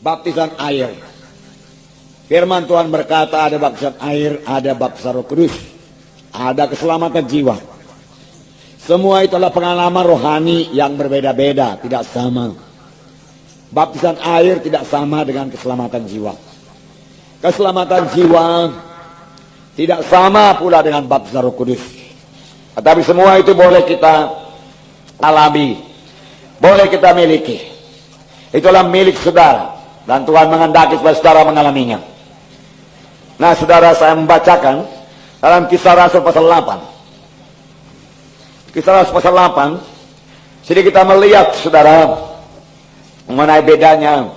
baptisan air. Firman Tuhan berkata ada baptisan air, ada baptisan Roh Kudus, ada keselamatan jiwa. Semua itu adalah pengalaman rohani yang berbeda-beda, tidak sama. Baptisan air tidak sama dengan keselamatan jiwa. Keselamatan jiwa tidak sama pula dengan baptisan Roh Kudus. Tetapi semua itu boleh kita alami, boleh kita miliki. Itulah milik saudara, dan Tuhan menghendaki supaya saudara mengalaminya. Nah, saudara, saya membacakan dalam Kisah Rasul pasal 8. Kisah Rasul pasal 8. Jadi kita melihat, saudara, mengenai bedanya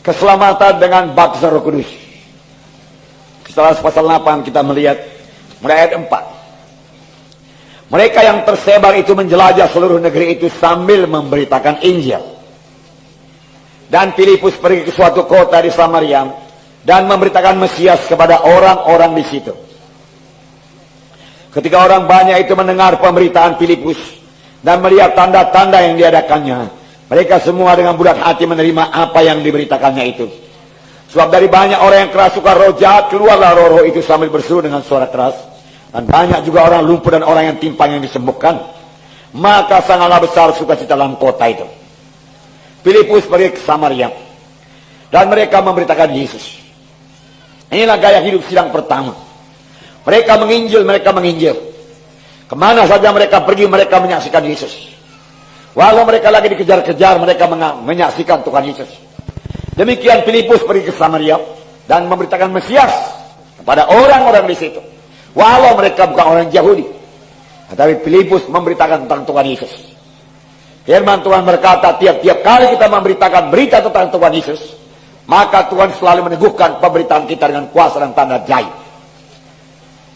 keselamatan dengan baptisan Roh Kudus. Kisah Rasul pasal 8 kita melihat mulai ayat 4. Mereka yang tersebar itu menjelajah seluruh negeri itu sambil memberitakan Injil. Dan Filipus pergi ke suatu kota di Samaria dan memberitakan Mesias kepada orang-orang di situ. Ketika orang banyak itu mendengar pemberitaan Filipus dan melihat tanda-tanda yang diadakannya, mereka semua dengan budak hati menerima apa yang diberitakannya itu. Sebab dari banyak orang yang kerasukan roh jahat, keluarlah roh-roh itu sambil berseru dengan suara keras. Dan banyak juga orang lumpuh dan orang yang timpang yang disembuhkan. Maka sangatlah besar sukacita dalam kota itu. Filipus pergi ke Samaria dan mereka memberitakan Yesus. Inilah gaya hidup sidang pertama. Mereka menginjil. Kemana saja mereka pergi, mereka menyaksikan Yesus. Walau mereka lagi dikejar-kejar, mereka menyaksikan Tuhan Yesus. Demikian Filipus pergi ke Samaria dan memberitakan Mesias kepada orang-orang di situ. Walau mereka bukan orang Yahudi, tetapi Filipus memberitakan tentang Tuhan Yesus. Firman Tuhan berkata, tiap-tiap kali kita memberitakan berita tentang Tuhan Yesus, maka Tuhan selalu meneguhkan pemberitaan kita dengan kuasa dan tanda ajaib.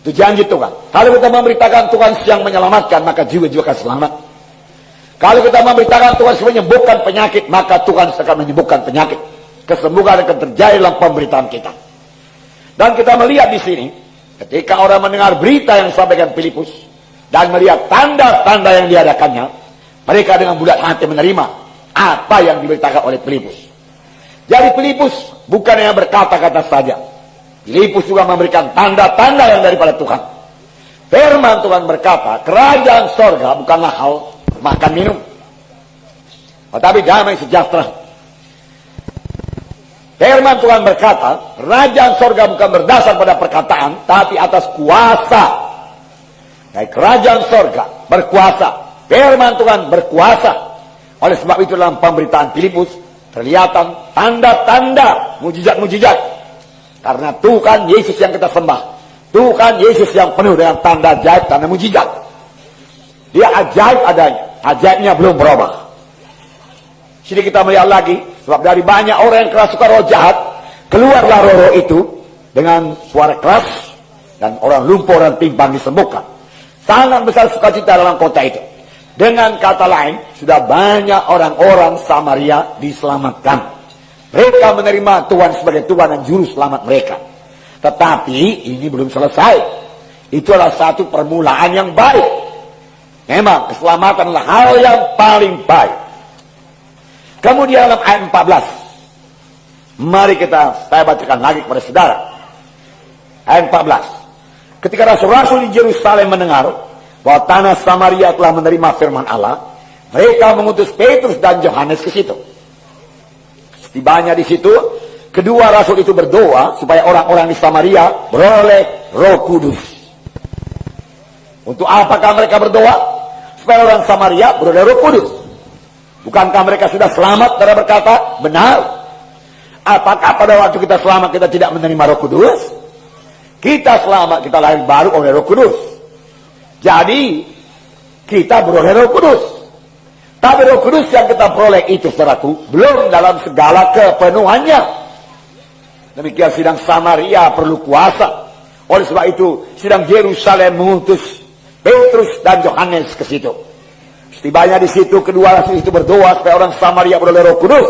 Itu janji Tuhan. Kalau kita memberitakan Tuhan yang menyelamatkan, maka jiwa-jiwa akan selamat. Kalau kita memberitakan Tuhan yang menyembuhkan penyakit, maka Tuhan akan menyembuhkan penyakit. Kesembuhan akan terjadi dalam pemberitaan kita. Dan kita melihat di sini, ketika orang mendengar berita yang disampaikan Filipus dan melihat tanda-tanda yang diadakannya, mereka dengan budak hati menerima apa yang diberitakan oleh Filipus. Jadi Filipus bukan hanya berkata-kata saja. Filipus juga memberikan tanda-tanda yang daripada Tuhan. Firman Tuhan berkata, kerajaan sorga bukanlah hal makan minum, tetapi damai sejahtera. Firman Tuhan berkata, kerajaan sorga bukan berdasar pada perkataan, tapi atas kuasa. Dari kerajaan sorga berkuasa. Firman Tuhan berkuasa. Oleh sebab itu dalam pemberitaan Filipus terlihatan tanda-tanda, mujizat-mujizat. Karena Tuhan Yesus yang kita sembah, Tuhan Yesus yang penuh dengan tanda ajaib, tanda mujizat. Dia ajaib adanya, ajaibnya belum berubah. Sini kita melihat lagi, sebab dari banyak orang yang kerasukan roh jahat, keluarlah roh-roh itu dengan suara keras, dan orang lumpuh, orang timpang disembuhkan. Sangat besar sukacita dalam kota itu. Dengan kata lain, sudah banyak orang-orang Samaria diselamatkan. Mereka menerima Tuhan sebagai Tuhan dan Juru Selamat mereka. Tetapi ini belum selesai. Itu adalah satu permulaan yang baik. Memang keselamatan adalah hal yang paling baik. Kemudian dalam ayat 14. Mari saya bacakan lagi kepada saudara. Ayat 14. Ketika rasul-rasul di Yerusalem mendengar bahwa tanah Samaria telah menerima firman Allah, mereka mengutus Petrus dan Yohanes ke situ. Setibanya di situ, kedua rasul itu berdoa supaya orang-orang di Samaria beroleh Roh Kudus. Untuk apakah mereka berdoa? Supaya orang Samaria beroleh Roh Kudus. Bukankah mereka sudah selamat? Mereka berkata, benar. Apakah pada waktu kita selamat kita tidak menerima Roh Kudus? Kita selamat, kita lahir baru oleh Roh Kudus. Jadi kita beroleh Roh Kudus. Tapi Roh Kudus yang kita peroleh itu, saudaraku, belum dalam segala kepenuhannya. Demikian sidang Samaria perlu kuasa. Oleh sebab itu sidang Yerusalem mengutus Petrus dan Yohanes ke situ. Setibanya di situ, kedua rasul itu berdoa supaya orang Samaria beroleh Roh Kudus.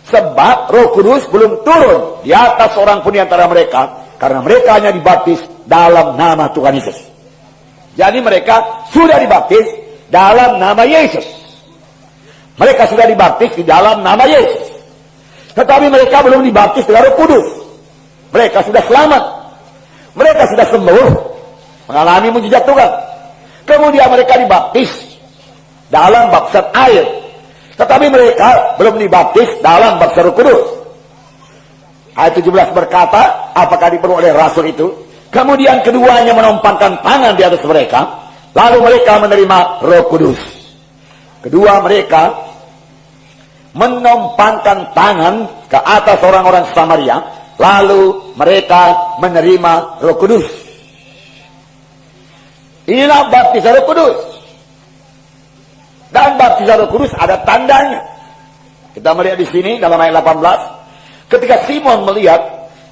Sebab Roh Kudus belum turun di atas orang pun di antara mereka, karena mereka hanya dibaptis dalam nama Tuhan Yesus. Jadi mereka sudah dibaptis dalam nama Yesus. Mereka sudah dibaptis di dalam nama Yesus. Tetapi mereka belum dibaptis dengan Roh Kudus. Mereka sudah selamat. Mereka sudah sembuh. Mengalami mujizat Tuhan. Kemudian mereka dibaptis dalam baptisan air. Tetapi mereka belum dibaptis dalam baptisan Roh Kudus. Ayat 17 berkata, apakah diperlu oleh rasul itu? Kemudian keduanya menompangkan tangan di atas mereka. Lalu mereka menerima Roh Kudus. Kedua mereka menompangkan tangan ke atas orang-orang Samaria. Lalu mereka menerima Roh Kudus. Inilah baptisan Roh Kudus. Dan baptisan Roh Kudus ada tandanya. Kita melihat di sini dalam ayat 18. Ketika Simon melihat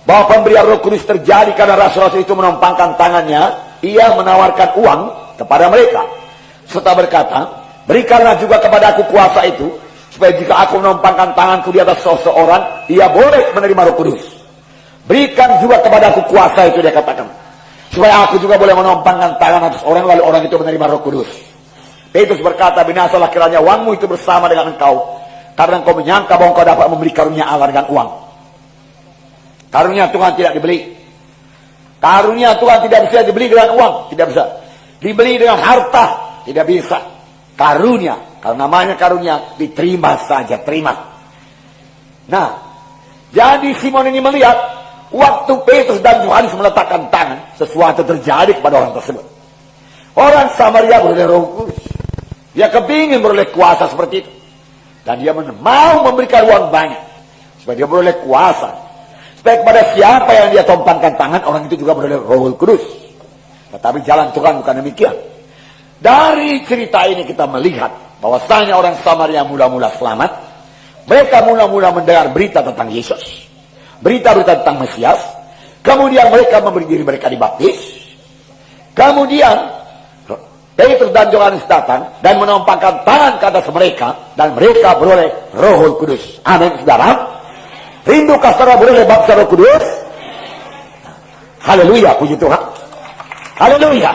bahwa pemberian Roh Kudus terjadi karena rasul-rasul itu menompangkan tangannya, ia menawarkan uang kepada mereka serta berkata, berikanlah juga kepada aku kuasa itu, supaya jika aku menompangkan tanganku di atas seseorang, ia boleh menerima Roh Kudus. Berikan juga kepada aku kuasa itu, dia katakan, supaya aku juga boleh menompangkan tangan atas orang, lalu orang itu menerima Roh Kudus. Petrus berkata, binasalah kiranya uangmu itu bersama dengan engkau, karena engkau menyangka bahwa engkau dapat membeli karunia Allah dengan uang. Karunia Tuhan tidak dibeli. Karunia Tuhan tidak bisa dibeli dengan uang, tidak bisa dibeli dengan harta, tidak bisa. Karunia, kalau namanya karunia, diterima saja, terima. Nah, jadi Simon ini melihat waktu Petrus dan Yohanes meletakkan tangan, sesuatu terjadi kepada orang tersebut. Orang Samaria beroleh Roh Kudus. Dia kepingin beroleh kuasa seperti itu, dan dia mau memberikan uang banyak supaya dia beroleh kuasa, supaya kepada siapa yang dia tumpangkan tangan, orang itu juga beroleh Roh Kudus. Tetapi jalan Tuhan bukan demikian. Dari cerita ini kita melihat bahwasanya orang Samaria mula-mula selamat. Mereka mula-mula mendengar berita tentang Yesus, berita-berita tentang Mesias. Kemudian mereka memberi diri mereka dibaptis. Kemudian Petrus dan Yohanes datang dan menompangkan tangan ke atas mereka, dan mereka beroleh Roh Kudus. Amin, saudara. Rindukah saudara beroleh baptisan Roh Kudus? Haleluya, puji Tuhan. Haleluya.